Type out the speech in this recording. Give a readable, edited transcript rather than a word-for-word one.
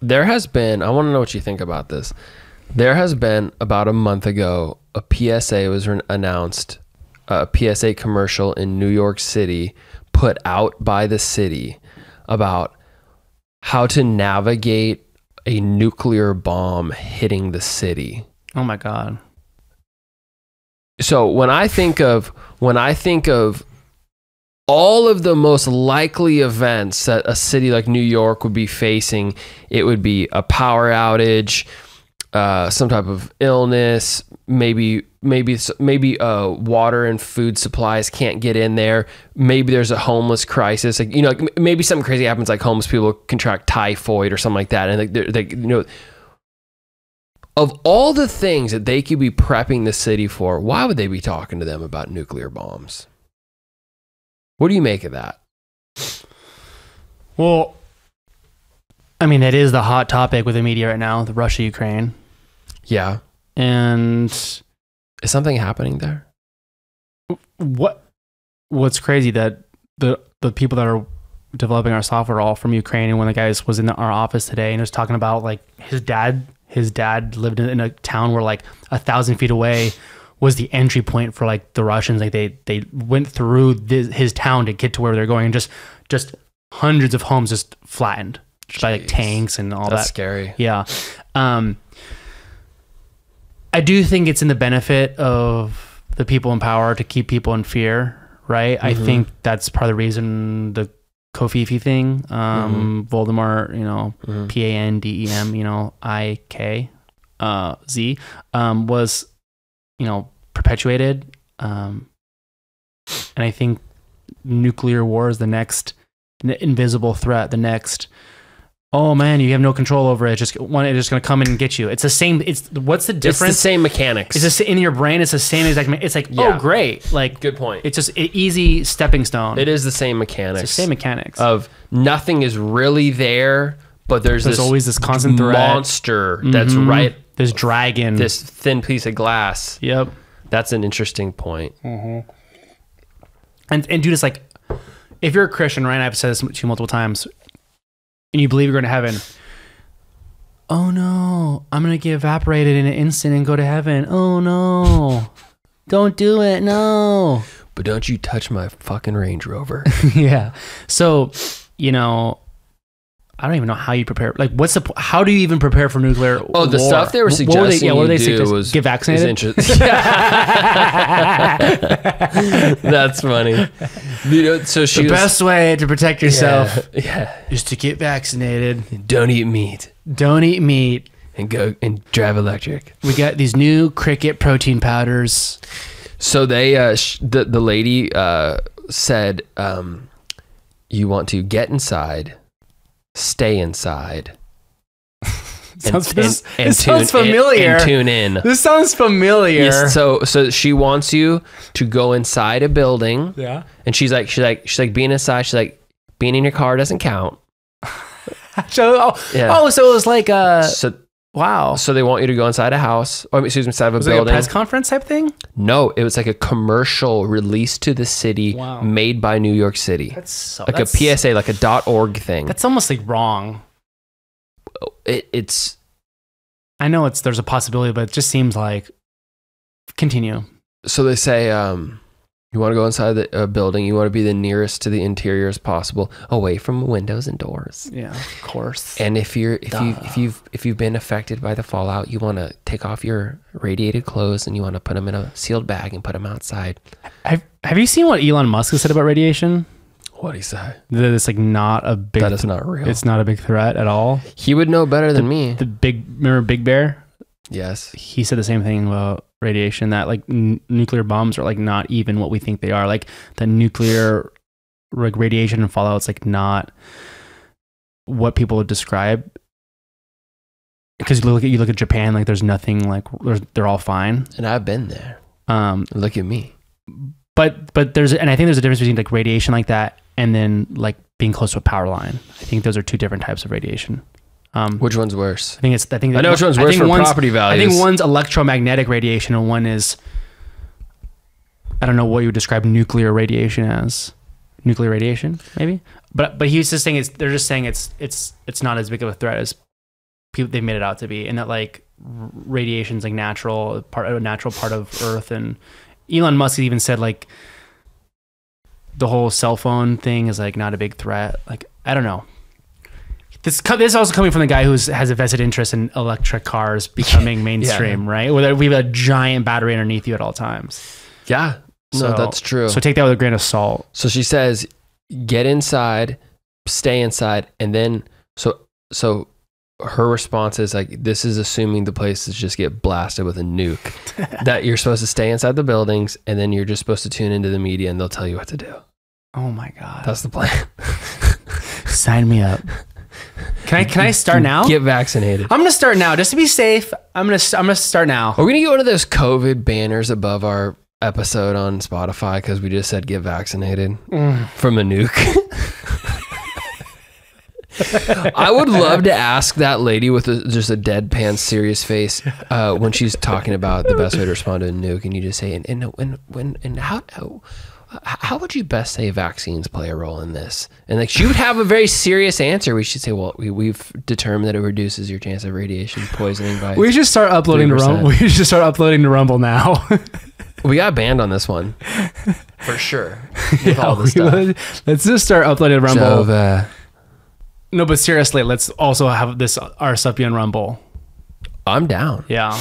there has been, I want to know what you think about this. There has been about a month ago, a PSA was announced, a PSA commercial in New York City put out by the city about how to navigate a nuclear bomb hitting the city. Oh my God. So when I think of all of the most likely events that a city like New York would be facing, it would be a power outage, some type of illness, maybe water and food supplies can't get in there. Maybe there's a homeless crisis, like, you know, like maybe something crazy happens, like homeless people contract typhoid or something like that, and they you know, of all the things that they could be prepping the city for, why would they be talking to them about nuclear bombs? What do you make of that? Well, I mean, it is the hot topic with the media right now, the Russia-Ukraine. Yeah. And is something happening there? What's crazy that the people that are developing our software are all from Ukraine. And when the guy was in our office today and was talking about like his dad lived in a town where like 1,000 feet away was the entry point for like the Russians. Like they went through his town to get to where they're going, and just hundreds of homes just flattened by like tanks and all that. That's scary. Yeah. I do think it's in the benefit of the people in power to keep people in fear, right? I think that's part of the reason the Kofifi thing, Voldemort, you know, Pandem, you know, IK, was, you know, perpetuated. And I think nuclear war is the next invisible threat, the next, oh man, you have no control over it. It's just going to come in and get you. It's the same. What's the difference? It's the same mechanics. It's just in your brain. It's the same exact. It's like, oh great, like good point. It's just an easy stepping stone. It is the same mechanics. It's the same mechanics of nothing is really there, but there's always this constant threat. Monster that's right. This dragon. This thin piece of glass. Yep. That's an interesting point. And dude, it's like, if you're a Christian, right? I've said this to you multiple times, and you believe you're going to heaven. Oh no, I'm going to get evaporated in an instant and go to heaven. Oh no, don't do it. No. But don't you touch my fucking Range Rover. Yeah. So, you know, I don't even know how you prepare. Like, how do you even prepare for nuclear war? The stuff they were suggesting what were they do was get vaccinated. That's funny. You know, so the best way to protect yourself, is to get vaccinated. Don't eat meat. Don't eat meat. And go and drive electric. We got these new cricket protein powders. So they, the lady said, you want to get inside. Stay inside. This sounds familiar. And tune in. This sounds familiar. Yes, so she wants you to go inside a building. Yeah. And she's like being inside. She's like, being in your car doesn't count. So it was like wow. So they want you to go inside a house, or excuse me, inside of a building. Like a press conference type thing? No, it was like a commercial released to the city, made by New York City. That's a PSA, like a .org thing. That's almost like wrong. It's. I know there's a possibility, but it just seems like. Continue. So they say, you want to go inside the building. You want to be the nearest to the interior as possible, away from windows and doors. Yeah, of course. And if you've been affected by the fallout, you want to take off your radiated clothes and you want to put them in a sealed bag and put them outside. Have you seen what Elon Musk has said about radiation? What'd he say? That it's like not a big. That is not real. It's not a big threat at all. He would know better than me. Remember Big Bear? Yes. He said the same thing about radiation, that like nuclear bombs are like not even what we think they are. Like the nuclear like radiation and fallout's like not what people would describe. Because you look at Japan, like there's nothing, like they're all fine. And I've been there. Look at me. But and I think there's a difference between like radiation like that and then like being close to a power line. I think those are two different types of radiation. Which one's worse? I know which one's worse for property values. I think one's electromagnetic radiation and one is, I don't know what you would describe nuclear radiation as. Nuclear radiation, maybe. But he's just saying they're just saying it's not as big of a threat as people they made it out to be, and that like radiation's like a natural part of Earth. And Elon Musk even said like the whole cell phone thing is like not a big threat. Like, I don't know. This is also coming from the guy who has a vested interest in electric cars becoming mainstream, right? Where we have a giant battery underneath you at all times. Yeah, no, that's true. So take that with a grain of salt. So she says, get inside, stay inside, and then so her response is like, this is assuming the places just get blasted with a nuke. That you're supposed to stay inside the buildings, and then you're just supposed to tune into the media, and they'll tell you what to do. Oh my god, that's the plan. Sign me up. Can I start now? Get vaccinated. I'm gonna start now just to be safe. I'm gonna start now. Are we gonna get one of those COVID banners above our episode on Spotify because we just said get vaccinated from a nuke? I would love to ask that lady with just a deadpan serious face when she's talking about the best way to respond to a nuke, and you just say, and how would you best say vaccines play a role in this? And like she would have a very serious answer. We should say, well, we've determined that it reduces your chance of radiation poisoning by. We should start uploading 3%. To Rumble. We should start uploading to Rumble now. We got banned on this one for sure. With all this stuff. Let's just start uploading to Rumble. So, no, but seriously, let's also have our stuff be on Rumble. I'm down. Yeah.